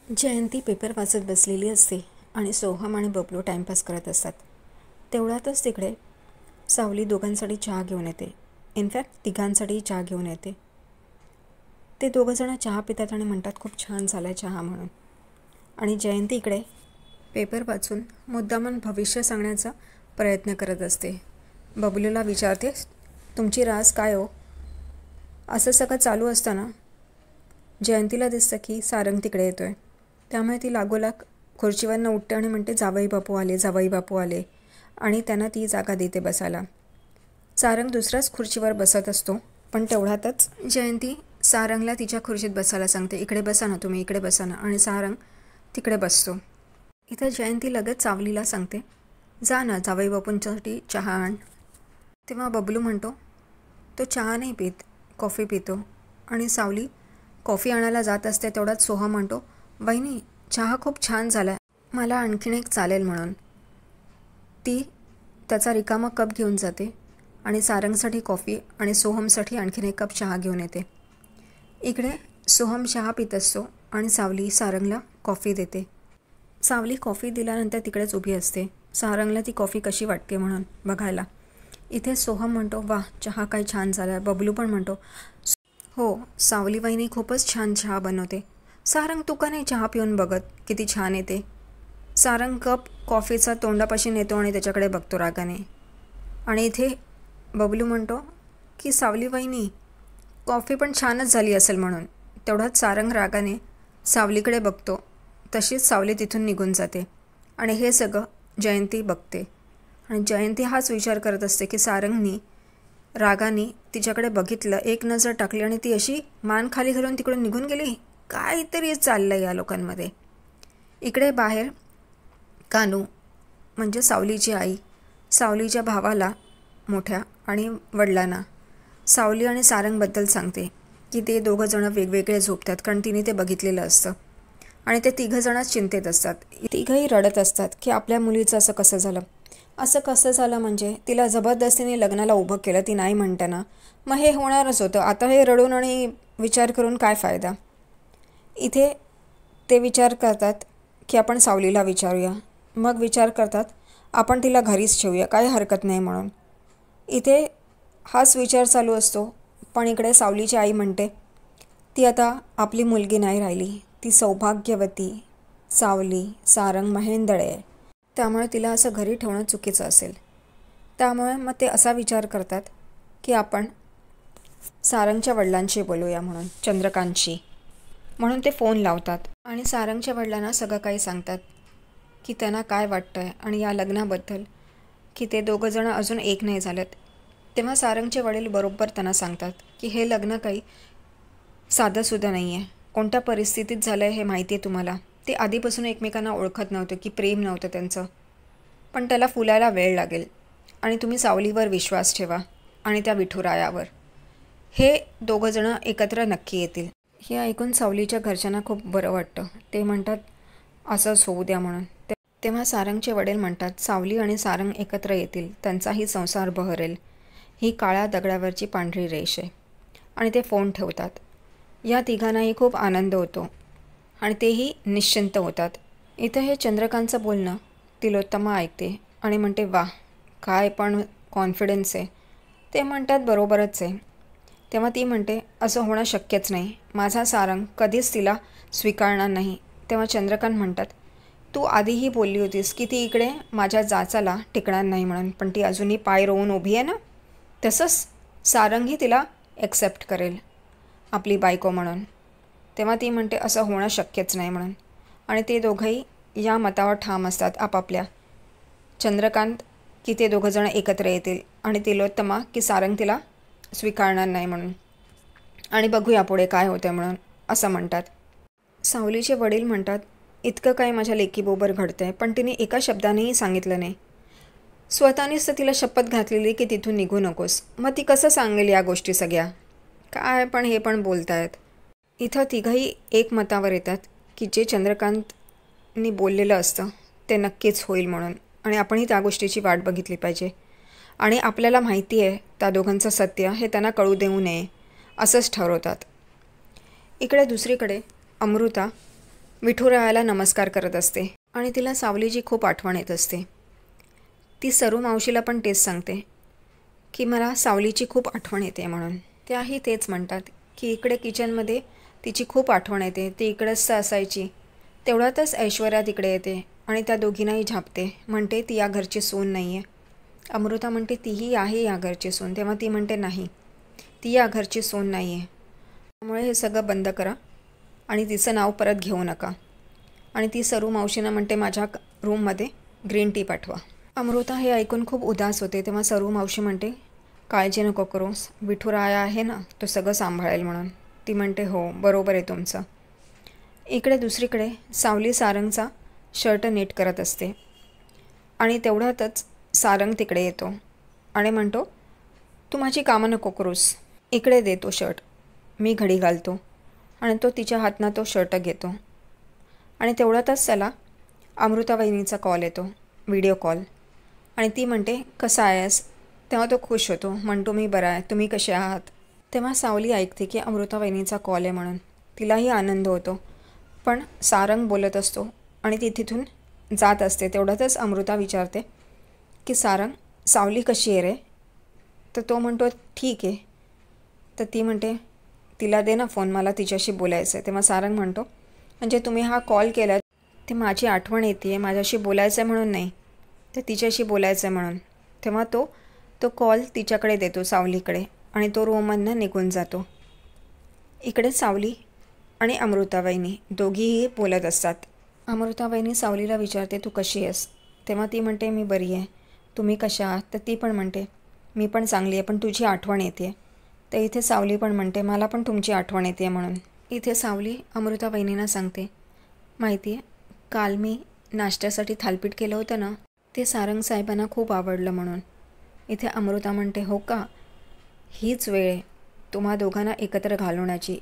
जयंती paper वाचत बसलेली असते आणि सोहम आणि बबलू टाईमपास करत असतात. तेवढ्यातच तिकडे सावली दोघांसाठी चहा घेऊन येते. इनफॅक्ट तिघांसाठी चहा घेऊन येते. ते दोघंजणं चहा पितात आणि म्हणतात खूप छान झाला आहे चहा म्हणून. आणि जयंती इकडे पेपर वाचून मुद्दामन भविष्य सांगण्याचा प्रयत्न करत असते. बबलूला विचारते, तुमची रास काय हो? असं सगळं चालू असताना जयंतीला दिसतं की सारंग तिकडे येतो आहे. त्यामुळे ती लागोलाग खुर्चीवरनं उठते आणि म्हणते, जावई बापू आले, जावई बापू आले. आणि त्यांना ती जागा देते बसायला. सारंग दुसऱ्याच खुर्चीवर बसत असतो. पण तेवढ्यातच जयंती सारंगला तिच्या खुर्चीत बसायला सांगते. इकडे बसा ना तुम्ही, इकडे बसा ना. आणि सारंग तिकडे बसतो. इथं जयंती लगेच सावलीला सांगते, जा ना जावई बापूंसाठी चहा आण. तेव्हा बबलू म्हणतो, तो चहा नाही पित, कॉफी पितो. आणि सावली कॉफी आणायला जात असते. तेवढ्यात सोहम म्हणतो, वहिनी चहा खूप छान झाला आहे, मला आणखीन एक चालेल म्हणून. ती त्याचा रिकामा कप घेऊन जाते आणि सारंगसाठी कॉफी आणि सोहमसाठी आणखीन एक कप चहा घेऊन येते. इकडे सोहम चहा पित असतो आणि सावली सारंगला कॉफी देते. सावली कॉफी दिल्यानंतर तिकडेच उभी असते, सारंगला ती कॉफी कशी वाटते म्हणून बघायला. इथे सोहम म्हणतो, वाह चहा काय छान झाला आहे. बबलू पण म्हणतो, हो सावली वहिनी खूपच छान चहा बनवते. सारंग तू का नाही चहा पिऊन बघत, किती छान येते. सारंग कप कॉफीचा तोंडापाशी नेतो आणि त्याच्याकडे बघतो रागाने. आणि इथे बबलू म्हणतो की सावली वहिनी कॉफी पण छानच झाली असेल म्हणून. तेवढ्यात सारंग रागाने सावलीकडे बघतो. तशीच सावली तिथून निघून जाते. आणि हे सगळं जयंती बघते. आणि जयंती हाच विचार करत असते की सारंगनी रागाने तिच्याकडे बघितलं, एक नजर टाकली आणि ती अशी मान खाली घालून तिकडून निघून गेली. काहीतरी चाललं या लोकांमध्ये. इकडे बाहेर कानू म्हणजे सावलीची आई सावलीच्या भावाला मोठ्या आणि वडिलांना सावली आणि सारंगबद्दल सांगते की ते दोघंजणं वेगवेगळे झोपतात, कारण तिने ते बघितलेलं असतं. आणि ते तिघंजणच चिंतेत असतात. तिघंही रडत असतात की आपल्या मुलीचं असं कसं झालं. असं कसं झालं म्हणजे तिला जबरदस्तीने लग्नाला उभं केलं, ती नाही म्हणताना. मग हे होणारच होतं. आता हे रडून आणि विचार करून काय फायदा. इथे ते विचार करतात की आपण सावलीला विचारूया. मग विचार करतात आपण तिला घरीच ठेवूया, काही हरकत नाही म्हणून. इथे हाच विचार चालू असतो. पण इकडे सावलीची आई म्हणते, ती आता आपली मुलगी नाही राहिली, ती सौभाग्यवती सावली सारंग महेंदळे आहे. त्यामुळे तिला असं घरी ठेवणं चुकीचं असेल. त्यामुळे मग ते असा विचार करतात की आपण सारंगच्या वडिलांशी बोलूया म्हणून, चंद्रकांतशी. म्हणून ते फोन लावतात आणि सारंगच्या वडिलांना सगळं काही सांगतात की त्यांना काय वाटतं आहे आणि या लग्नाबद्दल, की ते दोघंजणं अजून एक नाही झालेत. तेव्हा सारंगचे वडील बरोबर त्यांना सांगतात की हे लग्न काही साधंसुद्धा नाही आहे. कोणत्या परिस्थितीत झालं आहे हे माहिती आहे तुम्हाला. ते आधीपासून एकमेकांना ओळखत नव्हतं, की प्रेम नव्हतं त्यांचं. पण त्याला फुलायला वेळ लागेल. आणि तुम्ही सावलीवर विश्वास ठेवा आणि त्या विठुरायावर. हे दोघंजणं एकत्र नक्की येतील. हे ऐकून सावलीच्या घरच्यांना खूप बरं वाटतं. ते म्हणतात असंच होऊ द्या म्हणून. तेव्हा सारंगचे वडील म्हणतात, सावली आणि सारंग एकत्र येतील, त्यांचाही संसार बहरेल. ही काळ्या दगडावरची पांढरी रेष आहे. आणि ते फोन ठेवतात. या तिघांनाही खूप आनंद होतो आणि तेही निश्चिंत होतात. इथं हे चंद्रकांतचं बोलणं तिलोत्तमा ऐकते आणि म्हणते, वाह काय पण कॉन्फिडन्स आहे. ते म्हणतात बरोबरच आहे. तेव्हा ती म्हणते, असं होणं शक्यच नाही, माझा सारंग कधीच तिला स्वीकारणार नाही. तेव्हा चंद्रकांत म्हणतात, तू आधीही बोलली होतीस की ती इकडे माझ्या जाचाला टिकणार नाही म्हणून, पण ती अजूनही पाय रोवून उभी आहे ना. तसंच सारंगही तिला ॲक्सेप्ट करेल आपली बायको म्हणून. तेव्हा ती म्हणते असं होणं शक्यच नाही म्हणून. आणि ते दोघंही या मतावर ठाम असतात आपापल्या. चंद्रकांत की ते दोघंजणं एकत्र येतील आणि तिलोत्तमा की सारंग तिला स्वीकारणार नाही म्हणून. आणि बघूया पुढे काय होतं म्हणून असं म्हणतात. सावलीचे वडील म्हणतात, इतकं काय माझ्या लेकीबरोबर घडतं आहे, पण तिने एका शब्दानेही सांगितलं नाही. स्वतःनेच तर तिला शपथ घातलेली की तिथून निघू नकोस. मग ती कसं सांगेल या गोष्टी सगळ्या. काय पण हे पण बोलतायत. इथं तिघंही एक मतावर येतात की जे चंद्रकांतनी बोललेलं असतं ते नक्कीच होईल म्हणून. आणि आपणही त्या गोष्टीची वाट बघितली पाहिजे. आणि आपल्याला माहिती आहे त्या दोघांचं सत्य हे त्यांना कळू देऊ नये असंच ठरवतात. इकडे दुसरीकडे अमृता विठुरायाला नमस्कार करत असते आणि तिला सावलीची खूप आठवण येत असते. ती सरू मावशीला पण तेच सांगते की मला सावलीची खूप आठवण येते म्हणून. त्याही तेच म्हणतात की इकडे किचनमध्ये तिची खूप आठवण येते, ती इकडेच असायची. तेवढ्यातच ऐश्वर्या तिकडे येते आणि त्या दोघींनाही झापते. म्हणते ती या घरची सून नाही आहे. अमृता म्हणते तीही आहे या घरची सून. तेव्हा ती म्हणते नाही, ती या घरची सून नाही आहे. त्यामुळे हे सगळं बंद करा आणि तिचं नाव परत घेऊ नका. आणि ती सरू मावशींना म्हणते माझ्या रूममध्ये ग्रीन टी पाठवा. अमृता हे ऐकून खूप उदास होते. तेव्हा सरू मावशी म्हणते काळजी नको करूस, विठुराया आहे ना, तो सगळं सांभाळेल म्हणून. ती म्हणते हो बरोबर आहे तुमचं. इकडे दुसरीकडे सावली सारंगचा शर्ट नीट करत असते आणि तेवढ्यातच सारंग तिकडे येतो आणि म्हणतो तू माझी कामं नको करूस, इकडे दे तो शर्ट, मी घडी घालतो. आणि तो तिच्या हातनं तो शर्ट घेतो आणि तेवढ्यातच त्याला अमृता वहिनीचा कॉल येतो, व्हिडिओ कॉल. आणि ती म्हणते कसा आहेस. तेव्हा तो खुश होतो, म्हणतो मी बरा आहे, तुम्ही कसे आहात. तेव्हा सावली ऐकते की अमृता वहिनीचा कॉल आहे म्हणून. तिलाही आनंद होतो. पण सारंग बोलत असतो आणि ती तिथून जात असते. तेवढ्यातच अमृता विचारते की सारंग सावली कशी आहे रे. तर तो म्हणतो ठीक आहे. तर ती म्हणते तिला दे ना फोन, मला तिच्याशी बोलायचं आहे. तेव्हा सारंग म्हणतो म्हणजे तुम्ही हा कॉल केला ते माझी आठवण येते आहे, माझ्याशी बोलायचं आहे म्हणून नाही, तर तिच्याशी बोलायचं आहे म्हणून. तेव्हा तो कॉल तिच्याकडे देतो सावलीकडे आणि तो रूममधनं निघून जातो. इकडे सावली आणि अमृताबाईंनी दोघीही बोलत असतात. अमृताबाईंनी सावलीला विचारते तू कशी आहेस. तेव्हा ती म्हणते मी बरी आहे, तुम्ही कशा आहात. तर ती पण म्हणते मी पण चांगली आहे, पण तुझी आठवण येते. तर इथे सावली पण म्हणते मला पण तुमची आठवण येते म्हणून. इथे सावली अमृताबाईंना सांगते माहिती आहे काल मी नाश्त्यासाठी थालपीठ केलं होतं ना, ते सारंग साहेबांना खूप आवडलं म्हणून. इथे अमृता म्हणते हो का, हीच वेळ आहे तुम्हा दोघांना एकत्र घालवण्याची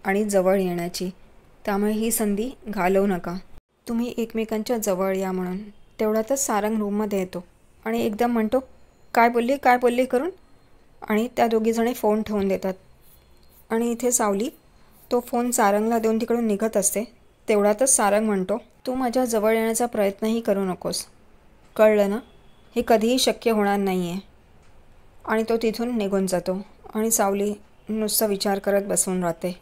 आणि जवळ येण्याची, त्यामुळे ही संधी घालवू नका, तुम्ही एकमेकांच्या जवळ या म्हणून. तेवढ्यातच सारंग रूममध्ये येतो आणि एकदम म्हणतो काय बोलली करून. आणि त्या दोघीजणी फोन ठेवून देतात. आणि इथे सावली तो फोन सारंगला देऊन तिकडून निघत असते. तेवढ्यातच सारंग म्हणतो तू माझ्या जवळ येण्याचा प्रयत्नही करू नकोस, कळलं ना, हे कधीही शक्य होणार नाही आहे. आणि तो तिथून निघून जातो आणि सावली नुसतं विचार करत बसून राहते.